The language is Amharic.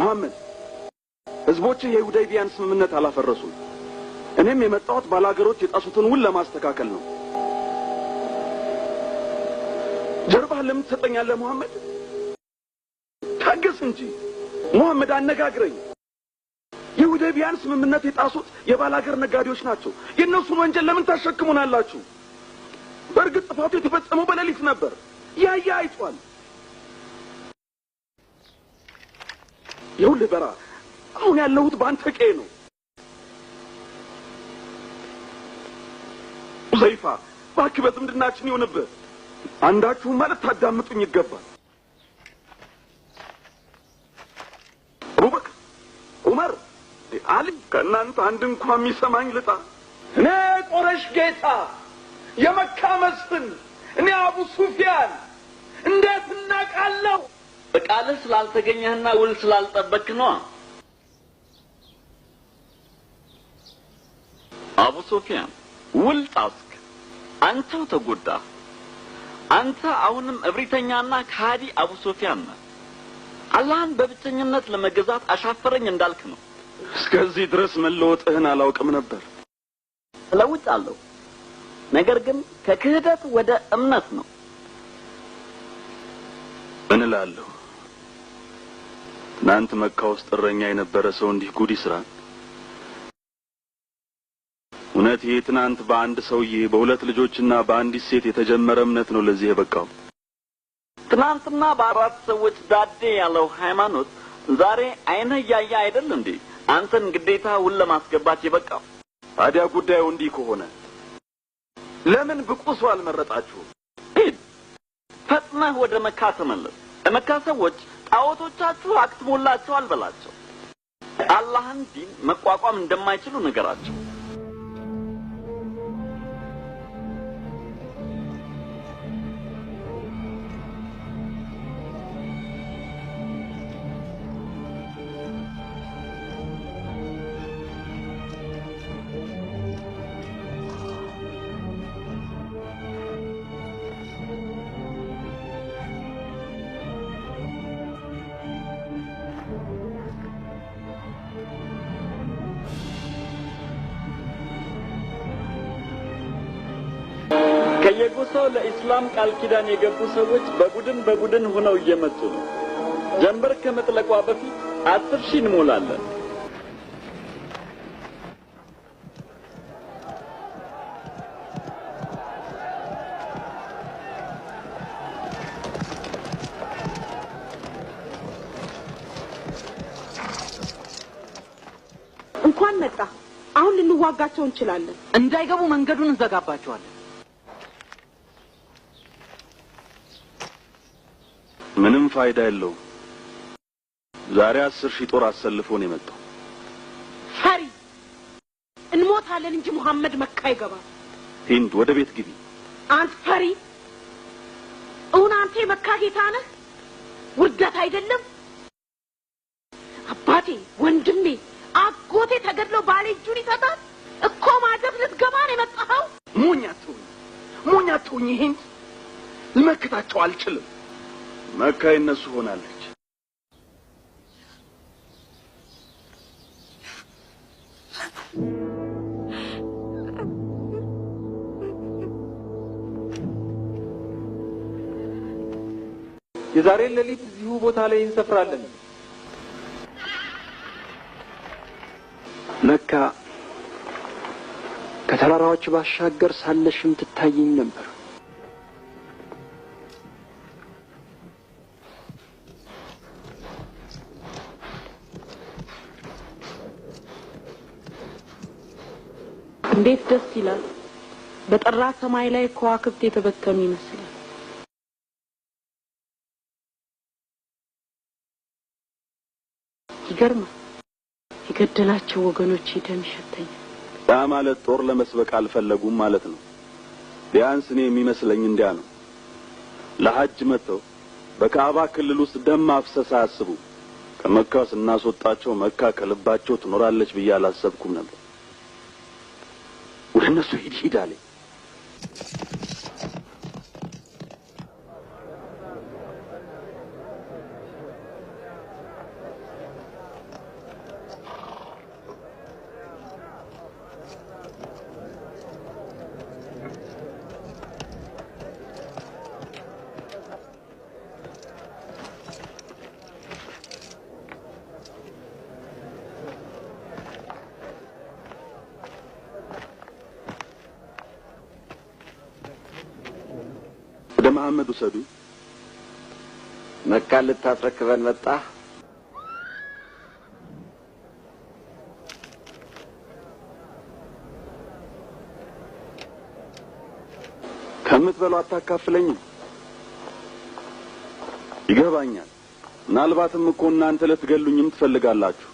ሙሐመድ ህዝቦች የሁዳይቢያን ስምምነት አላፈረሱም እኔም የመጣሁት ባላገሮች የጣሱትን ውል ለማስተካከል ነው ጀርባህ ለምን ትሰጠኛለህ ሙሐመድ ታገስ እንጂ ሙሐመድ አነጋግረኝ የሁዳይቢያን ስምምነት የጣሱት የባላገር ነጋዴዎች ናቸው የነሱን ወንጀል ለምን ታሸክሙናላችሁ በርግጥ ጥፋቱ የተፈጸመው በሌሊት ነበር ያያ አይቷል ይኸውልህ በራ አሁን ያለሁት ባንተ ቀዬ ነው ዘይፋ እባክህ በዝምድናችን ይሁንብህ አንዳችሁ ማለት ታዳምጡኝ ይገባል አቡበክር ዑመር አሊ ከእናንተ አንድ እንኳን የሚሰማኝ ልጣ እኔ ቁረሽ ጌታ የመካ መስፍን እኔ አቡ ሱፊያን እንዴት እናቃለሁ በቃልህ ስላልተገኘህና ውል ስላልጠበቅህ ነው አቡ ሱፊያን ውል ጣስክ አንተው ተጎዳ አንተ አሁንም እብሪተኛና ካዲ አቡ ሱፊያን ነህ አላህን በብቸኝነት ለመገዛት አሻፈረኝ እንዳልክ ነው እስከዚህ ድረስ መለወጥህን አላውቅም ነበር ለውጣለሁ ነገር ግን ከክህደት ወደ እምነት ነው እንላለሁ እናንተ መካ ውስጥ እረኛ የነበረ ሰው እንዲህ ጉድ ይስራል እውነት የትናንት በአንድ ሰውዬ በሁለት ልጆችና በአንዲት ሴት የተጀመረ እምነት ነው ለዚህ የበቃው ትናንትና በአራት ሰዎች ዳዴ ያለው ሃይማኖት ዛሬ አይነ ያያ አይደል እንዴ አንተን ግዴታ ውል ለማስገባት የበቃው ታዲያ ጉዳዩ እንዲህ ከሆነ ለምን ብቁስ አልመረጣችሁ ፈጥነህ ወደ መካ ተመለስ ለመካ ሰዎች ጣዖቶቻችሁ አክትሞላቸው አልበላቸው አላህን ዲን መቋቋም እንደማይችሉ ነገራቸው ከየጎሳው ለኢስላም ቃል ኪዳን የገቡ ሰዎች በቡድን ሆነው እየመጡ ነው ጀንበር ከመጥለቋ በፊት 10,000 እንሞላለን እንኳን መጣ አሁን ልንዋጋቸው እንችላለን እንዳይገቡ መንገዱን እንዘጋባቸዋለን ምንም ፋይዳ የለውም ዛሬ 10,000 ጦር አሰልፎ ነው የመጣው ፈሪ እንሞታለን እንጂ መሐመድ መካ ይገባል ሂንድ ወደ ቤት ግቢ አንተ ፈሪ አንተ መካ ጌታ ነህ ውርደት አይደለም አባቴ ወንድሜ አጎቴ ተገድሎ ባሌ እጁን ይሰጣል እኮ ማደብ ልትገባ ነው የመጣኸው ሞኛቱኝ ሂንድ ልመክታቸው አልችልም መካ የነሱ ሆናለች የዛሬ ሌሊት እዚሁ ቦታ ላይ እንሰፍራለን መካ ከተራራዎች ባሻገር ሳለሽም ትታየኝ ነበር እንዴት ደስ ይላል በጠራ ሰማይ ላይ ከዋክብት የተበተኑ ይመስላል ይገርማል የገደላቸው ወገኖች ደም ይሸተኛል ያ ማለት ጦር ለመስበቅ አልፈለጉም ማለት ነው ቢያንስ እኔ የሚመስለኝ እንዲያ ነው ለሐጅ መጥተው በካዕባ ክልል ውስጥ ደም ማፍሰስ አያስቡ ከመካ ስናስወጣቸው መካ ከልባቸው ትኖራለች ብዬ አላሰብኩም ነበር ወደ እነሱ ሂድ አለኝ ወደ መሐመድ ወሰዱ መካ ልታስረክበን መጣ ከምትበሉ አታካፍለኝ ይገባኛል ምናልባትም እኮ እናንተ ለትገሉኝም ትፈልጋላችሁ